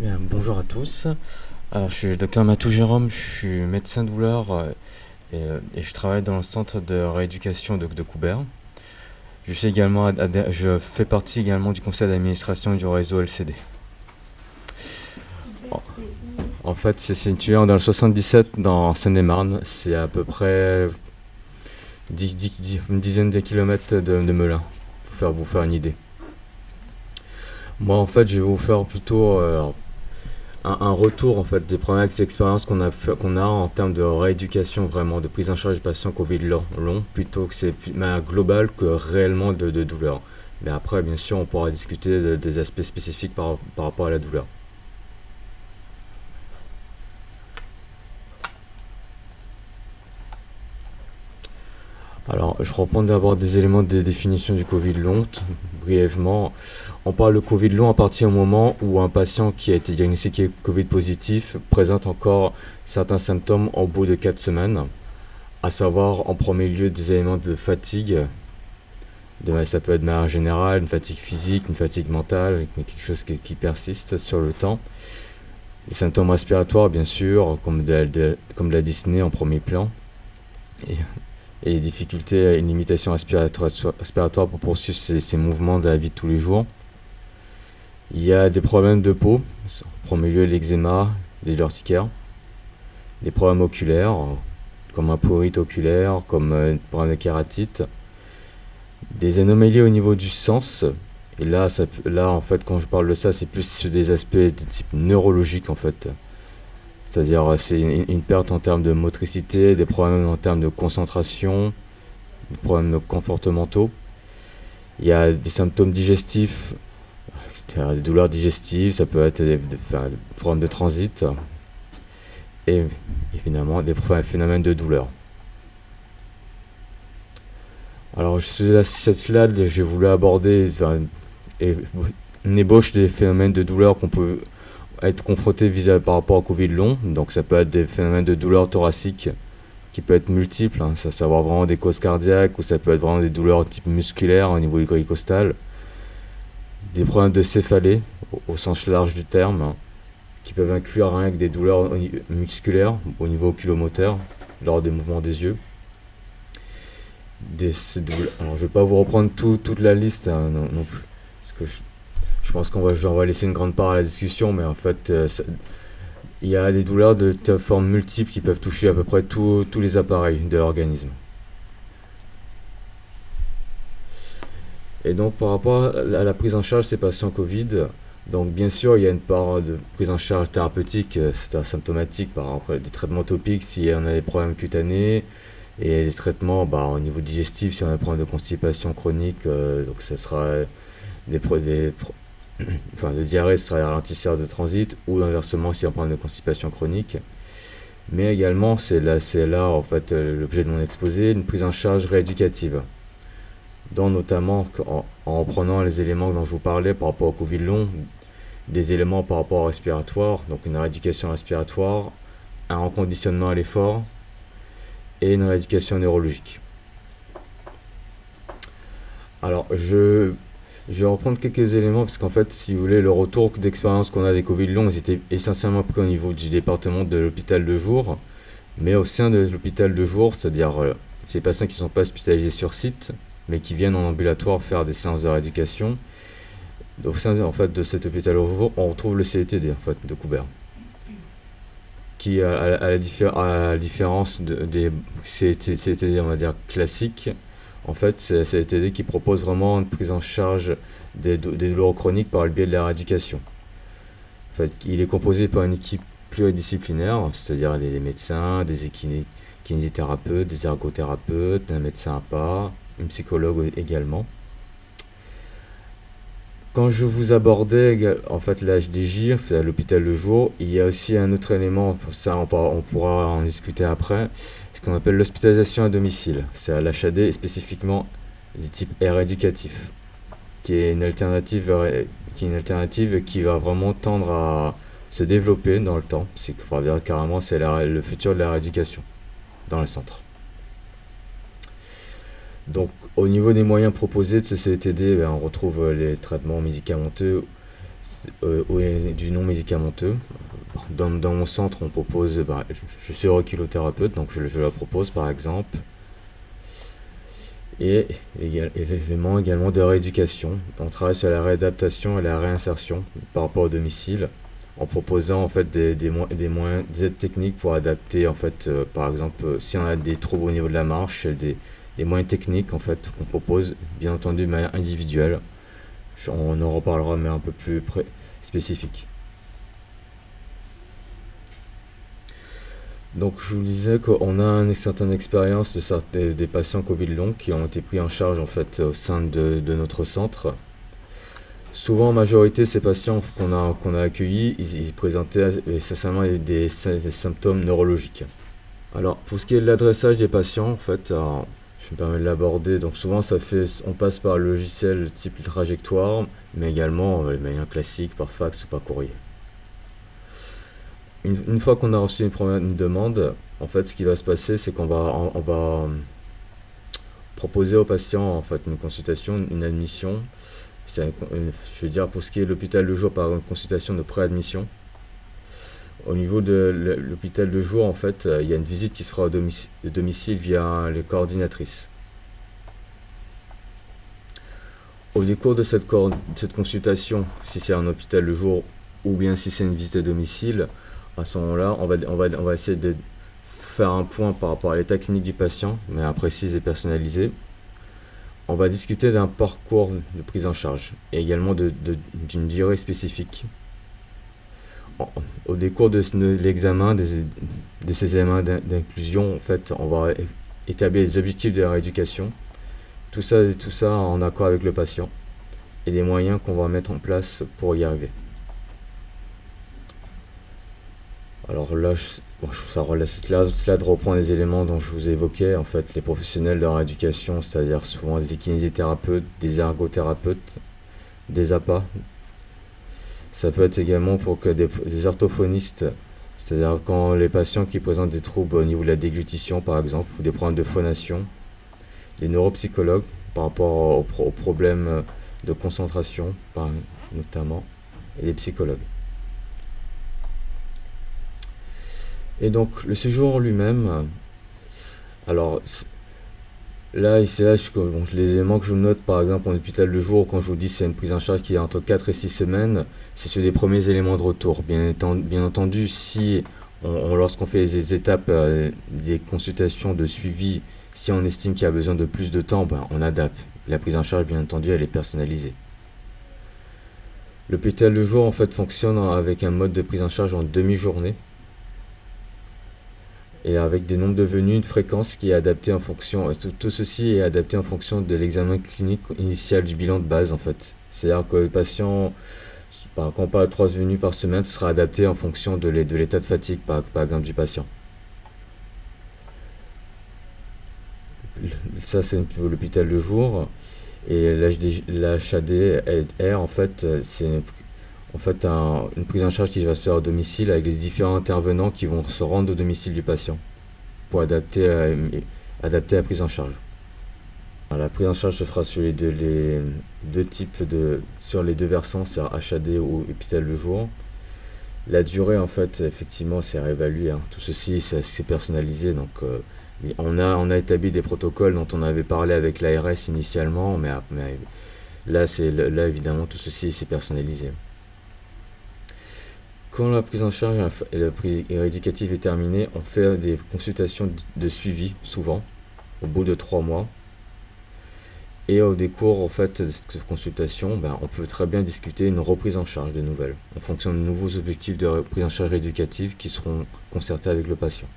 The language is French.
Bien, bonjour à tous. Alors, je suis le docteur Matou Jérôme, je suis médecin douleur et je travaille dans le centre de rééducation de Coubert. Je fais partie également du conseil d'administration du réseau LCD. En, en fait, c'est situé dans le 77 dans Seine-et-Marne. C'est à peu près une dizaine de kilomètres de Melun, pour vous faire une idée. Moi, en fait, je vais vous faire plutôt un retour en fait des premières expériences qu'on a en termes de rééducation, vraiment de prise en charge des patients Covid long plutôt que c'est de manière globale que réellement de douleur. Mais après, bien sûr, on pourra discuter des aspects spécifiques par rapport à la douleur. Alors, je reprends d'abord des éléments de définition du Covid long, brièvement. On parle de Covid long à partir du moment où un patient qui a été diagnostiqué Covid positif présente encore certains symptômes au bout de 4 semaines, à savoir en premier lieu des éléments de fatigue. Ça peut être de manière générale, une fatigue physique, une fatigue mentale, mais quelque chose qui persiste sur le temps. Les symptômes respiratoires, bien sûr, comme de la dyspnée en premier plan. Et, et les difficultés, une limitation respiratoire pour poursuivre ces mouvements de la vie de tous les jours. Il y a des problèmes de peau, en premier lieu l'eczéma, les urticaires. Des problèmes oculaires, comme un prurite oculaire, comme un problème de kératite. Des anomalies au niveau du sens. Et là, en fait, quand je parle de ça, c'est plus sur des aspects de type neurologique, en fait. C'est-à-dire, c'est une perte en termes de motricité, des problèmes en termes de concentration, des problèmes comportementaux. Il y a des symptômes digestifs, des douleurs digestives, ça peut être des problèmes de transit, et évidemment des phénomènes de douleur. Alors, sur cette slide, j'ai voulu aborder une ébauche des phénomènes de douleur qu'on peut être confronté par rapport au Covid long. Donc, ça peut être des phénomènes de douleur thoracique qui peut être multiples, ça savoir vraiment des causes cardiaques, ou ça peut être vraiment des douleurs type musculaire au niveau du costal. Des problèmes de céphalée, au sens large du terme, qui peuvent inclure rien que des douleurs musculaires au niveau oculomoteur, lors des mouvements des yeux. Alors, je vais pas vous reprendre toute la liste non plus, parce que je pense qu'on va laisser une grande part à la discussion, mais en fait, il y a des douleurs de formes multiples qui peuvent toucher à peu près tous les appareils de l'organisme. Et donc, par rapport à la prise en charge de ces patients Covid, donc bien sûr, il y a une part de prise en charge thérapeutique, c'est asymptomatique, par exemple des traitements topiques si on a des problèmes cutanés, et des traitements au niveau digestif si on a des problèmes de constipation chronique, donc ça sera de diarrhée, ce sera un ralentisseur de transit, ou inversement si on a un problème de constipation chronique. Mais également, c'est là en fait l'objet de mon exposé, une prise en charge rééducative, dont notamment en reprenant les éléments dont je vous parlais par rapport au Covid long, des éléments par rapport au respiratoire, donc une rééducation respiratoire, un reconditionnement à l'effort et une rééducation neurologique. Alors, je vais reprendre quelques éléments parce qu'en fait, si vous voulez, le retour d'expérience qu'on a des Covid longs, ils étaient essentiellement pris au niveau du département de l'hôpital de jour, mais au sein de l'hôpital de jour, c'est-à-dire ces patients qui ne sont pas hospitalisés sur site, mais qui viennent en ambulatoire faire des séances de rééducation. Au sein en fait, de cet hôpital de jour, on retrouve le CETD en fait, de Coubert, qui à la différence des CETD on va dire classiques, en fait c'est un CETD qui propose vraiment une prise en charge des douleurs chroniques par le biais de la rééducation. En fait, il est composé par une équipe pluridisciplinaire, c'est-à-dire des médecins, des kinésithérapeutes, des ergothérapeutes, un médecin à part, un psychologue également. Quand je vous abordais en fait l'HDJ, à l'hôpital de jour, il y a aussi un autre élément, ça on pourra en discuter après, ce qu'on appelle l'hospitalisation à domicile. C'est à l'HAD et spécifiquement du type air éducatif, qui est une alternative qui va vraiment tendre à se développer dans le temps. Carrément c'est le futur de la rééducation dans le centre. Donc, au niveau des moyens proposés de ce CETD, on retrouve les traitements médicamenteux, et du non médicamenteux. Dans mon centre, on propose, je suis auriculothérapeute, donc je la propose par exemple. Et l'élément également de rééducation. On travaille sur la réadaptation et la réinsertion par rapport au domicile, en proposant en fait des aides techniques pour adapter en fait, par exemple, si on a des troubles au niveau de la marche, des moyens techniques en fait qu'on propose, bien entendu de manière individuelle. On en reparlera mais un peu plus spécifique. Donc je vous disais qu'on a une certaine expérience des patients Covid long qui ont été pris en charge en fait au sein de notre centre. Souvent, en majorité, ces patients qu'on a accueillis, ils présentaient essentiellement des symptômes neurologiques. Alors, pour ce qui est de l'adressage des patients, en fait, je me permets de l'aborder. Donc, souvent, on passe par le logiciel type trajectoire, mais également de manière classique, par fax ou par courrier. Une fois qu'on a reçu une demande, en fait, ce qui va se passer, c'est qu'on va proposer au patient en fait une consultation, une admission. Je veux dire, pour ce qui est de l'hôpital de jour, par une consultation de préadmission. Au niveau de l'hôpital de jour, en fait, il y a une visite qui se fera au domicile via les coordinatrices. Au décours de cette consultation, si c'est un hôpital de jour ou bien si c'est une visite à domicile, à ce moment-là, on va essayer de faire un point par rapport à l'état clinique du patient, mais précis et personnalisé. On va discuter d'un parcours de prise en charge et également d'une durée spécifique. Au décours de l'examen de ces éléments d'inclusion, en fait, on va établir des objectifs de la rééducation. Tout ça en accord avec le patient et les moyens qu'on va mettre en place pour y arriver. Alors là, cela reprend les éléments dont je vous évoquais, en fait, les professionnels de la rééducation, c'est-à-dire souvent des kinésithérapeutes, des ergothérapeutes, des APA. Ça peut être également pour que des orthophonistes, c'est-à-dire quand les patients qui présentent des troubles au niveau de la déglutition, par exemple, ou des problèmes de phonation, les neuropsychologues par rapport aux problèmes de concentration, notamment, et les psychologues. Et donc le séjour lui-même, alors là, c'est là les éléments que je note par exemple en hôpital de jour, quand je vous dis c'est une prise en charge qui est entre 4 et 6 semaines, c'est sur des premiers éléments de retour. Bien entendu, si lorsqu'on fait les étapes des consultations de suivi, si on estime qu'il y a besoin de plus de temps, on adapte. La prise en charge, bien entendu, elle est personnalisée. L'hôpital de jour en fait fonctionne avec un mode de prise en charge en demi-journée, et avec des nombres de venues, une fréquence qui est adaptée en fonction, tout ceci est adapté en fonction de l'examen clinique initial du bilan de base en fait. C'est-à-dire que le patient, quand on parle de 3 venues par semaine, ce sera adapté en fonction de l'état de fatigue par exemple du patient. Ça c'est l'hôpital de jour, et l'HAD-R en fait c'est une prise en charge qui va se faire au domicile avec les différents intervenants qui vont se rendre au domicile du patient pour adapter la prise en charge. Alors, la prise en charge se fera sur les deux types sur les deux versants, c'est-à-dire HAD ou hôpital de jour. La durée, en fait, effectivement, c'est réévalué. Tout ceci, c'est personnalisé. Donc, on a établi des protocoles dont on avait parlé avec l'ARS initialement, mais là, évidemment, tout ceci, c'est personnalisé. Quand la prise en charge et la prise rééducative est terminée, on fait des consultations de suivi, souvent, au bout de 3 mois. Et au décours en fait, de cette consultation, on peut très bien discuter une reprise en charge de nouvelles, en fonction de nouveaux objectifs de prise en charge rééducative qui seront concertés avec le patient.